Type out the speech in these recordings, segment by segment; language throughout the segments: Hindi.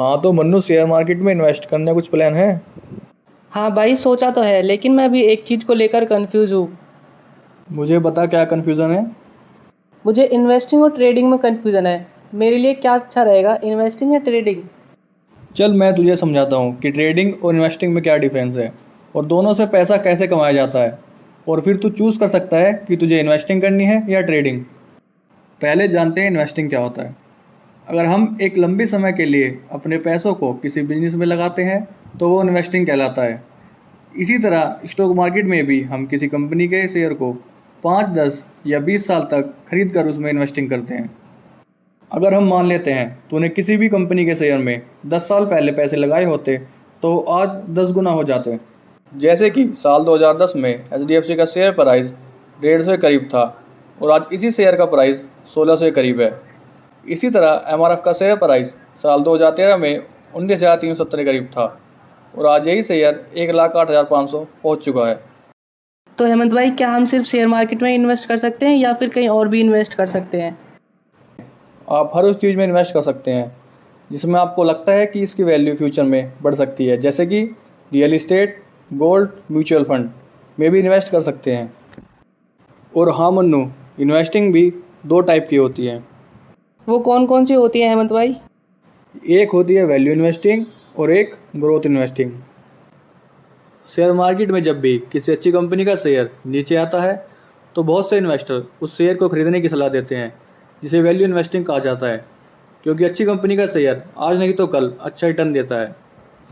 हाँ तो मन्नू, शेयर मार्केट में इन्वेस्ट करने का कुछ प्लान है? हाँ भाई, सोचा तो है, लेकिन मैं अभी एक चीज़ को लेकर कंफ्यूज हूँ। मुझे बता क्या कन्फ्यूज़न है। मुझे इन्वेस्टिंग और ट्रेडिंग में कंफ्यूजन है। मेरे लिए क्या अच्छा रहेगा, इन्वेस्टिंग या ट्रेडिंग? चल मैं तुझे समझाता हूँ कि ट्रेडिंग और इन्वेस्टिंग में क्या डिफरेंस है और दोनों से पैसा कैसे कमाया जाता है, और फिर तू चूज़ कर सकता है कि तुझे इन्वेस्टिंग करनी है या ट्रेडिंग। पहले जानते हैं इन्वेस्टिंग क्या होता है। अगर हम एक लंबे समय के लिए अपने पैसों को किसी बिजनेस में लगाते हैं तो वो इन्वेस्टिंग कहलाता है। इसी तरह स्टॉक मार्केट में भी हम किसी कंपनी के शेयर को 5, 10 या 20 साल तक खरीद कर उसमें इन्वेस्टिंग करते हैं। अगर हम मान लेते हैं तूने किसी भी कंपनी के शेयर में 10 साल पहले पैसे लगाए होते तो आज 10 गुना हो जाते। जैसे कि साल 2010 में HDFC का शेयर प्राइस 150 के करीब था और आज इसी शेयर का प्राइस 1600 के करीब है। इसी तरह MRF का शेयर प्राइस साल 2013 में 19,370 के करीब था और आज यही शेयर 1,08,500 पहुँच चुका है। तो हेमंत भाई, क्या हम सिर्फ शेयर मार्केट में इन्वेस्ट कर सकते हैं या फिर कहीं और भी इन्वेस्ट कर सकते हैं? आप हर उस चीज़ में इन्वेस्ट कर सकते हैं जिसमें आपको लगता है कि इसकी वैल्यू फ्यूचर में बढ़ सकती है, जैसे कि real estate, gold, mutual fund में भी इन्वेस्ट कर सकते हैं। और हाँ मन्नू, इन्वेस्टिंग भी दो टाइप की होती है। वो कौन कौन सी होती है हेमंत भाई? एक होती है वैल्यू इन्वेस्टिंग और एक ग्रोथ इन्वेस्टिंग। शेयर मार्केट में जब भी किसी अच्छी कंपनी का शेयर नीचे आता है तो बहुत से इन्वेस्टर उस शेयर को खरीदने की सलाह देते हैं, जिसे वैल्यू इन्वेस्टिंग कहा जाता है। क्योंकि अच्छी कंपनी का शेयर आज नहीं तो कल अच्छा रिटर्न देता है,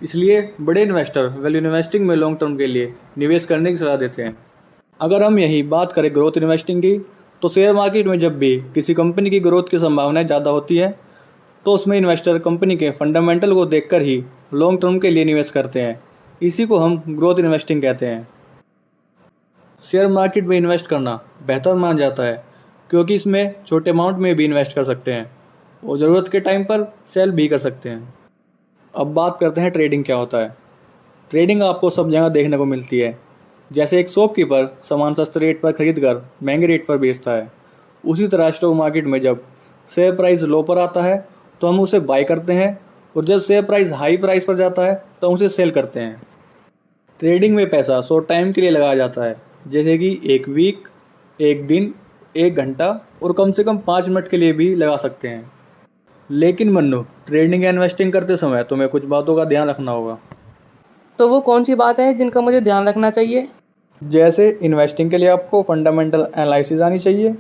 इसलिए बड़े इन्वेस्टर वैल्यू इन्वेस्टिंग में लॉन्ग टर्म के लिए निवेश करने की सलाह देते हैं। अगर हम यही बात करें ग्रोथ इन्वेस्टिंग की, तो शेयर मार्केट में जब भी किसी कंपनी की ग्रोथ की संभावनाएं ज़्यादा होती है तो उसमें इन्वेस्टर कंपनी के फंडामेंटल को देखकर ही लॉन्ग टर्म के लिए निवेश करते हैं। इसी को हम ग्रोथ इन्वेस्टिंग कहते हैं। शेयर मार्केट में इन्वेस्ट करना बेहतर माना जाता है क्योंकि इसमें छोटे अमाउंट में भी इन्वेस्ट कर सकते हैं और ज़रूरत के टाइम पर सेल भी कर सकते हैं। अब बात करते हैं ट्रेडिंग क्या होता है। ट्रेडिंग आपको सब जगह देखने को मिलती है। जैसे एक शॉपकीपर सामान सस्ते रेट पर खरीद कर महंगे रेट पर बेचता है, उसी तरह स्टॉक मार्केट में जब शेयर प्राइस लो पर आता है तो हम उसे बाय करते हैं और जब शेयर प्राइस हाई प्राइस पर जाता है तो हम उसे सेल करते हैं। ट्रेडिंग में पैसा शॉर्ट टाइम के लिए लगाया जाता है, जैसे कि एक वीक, एक दिन, एक घंटा और कम से कम 5 मिनट के लिए भी लगा सकते हैं। लेकिन मन्नू, ट्रेडिंग या इन्वेस्टिंग करते समय तुम्हें कुछ बातों का ध्यान रखना होगा। तो वो कौन सी बात है जिनका मुझे ध्यान रखना चाहिए? जैसे इन्वेस्टिंग के लिए आपको फंडामेंटल एनालिसिस आनी चाहिए।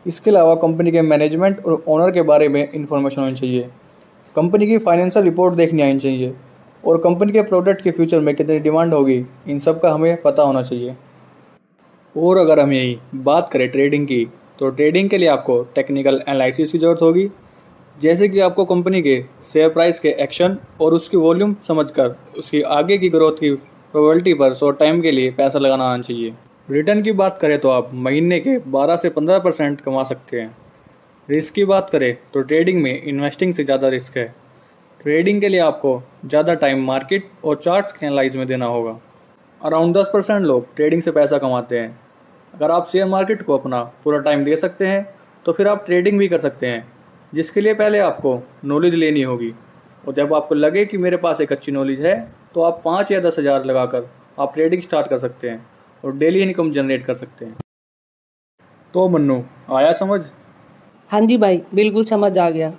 इसके अलावा कंपनी के मैनेजमेंट और ओनर के बारे में इंफॉर्मेशन होनी चाहिए। कंपनी की फाइनेंशियल रिपोर्ट देखनी आनी चाहिए और कंपनी के प्रोडक्ट के फ्यूचर में कितनी डिमांड होगी, इन सब का हमें पता होना चाहिए। और अगर हम यही बात करें ट्रेडिंग की, तो ट्रेडिंग के लिए आपको टेक्निकल एनालिसिस की ज़रूरत होगी। जैसे कि आपको कंपनी के शेयर प्राइस के एक्शन और उसकी वॉल्यूम समझकर उसकी आगे की ग्रोथ की प्रोबेबिलिटी पर शॉर्ट टाइम के लिए पैसा लगाना आना चाहिए। रिटर्न की बात करें तो आप महीने के 12 से 15% कमा सकते हैं। रिस्क की बात करें तो ट्रेडिंग में इन्वेस्टिंग से ज़्यादा रिस्क है। ट्रेडिंग के लिए आपको ज़्यादा टाइम मार्केट और चार्ट्स के एनालाइज में देना होगा। अराउंड 10% लोग ट्रेडिंग से पैसा कमाते हैं। अगर आप शेयर मार्केट को अपना पूरा टाइम दे सकते हैं तो फिर आप ट्रेडिंग भी कर सकते हैं, जिसके लिए पहले आपको नॉलेज लेनी होगी। और जब आपको लगे कि मेरे पास एक अच्छी नॉलेज है तो आप 5 या 10 हज़ार लगाकर आप ट्रेडिंग स्टार्ट कर सकते हैं और डेली इनकम जनरेट कर सकते हैं। तो मन्नू, आया समझ? हाँ जी भाई, बिल्कुल समझ आ गया।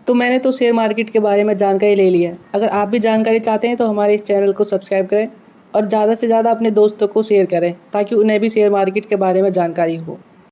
तो मैंने तो शेयर मार्केट के बारे में जानकारी ले ली है। अगर आप भी जानकारी चाहते हैं तो हमारे इस चैनल को सब्सक्राइब करें और ज़्यादा से ज़्यादा अपने दोस्तों को शेयर करें ताकि उन्हें भी शेयर मार्केट के बारे में जानकारी हो।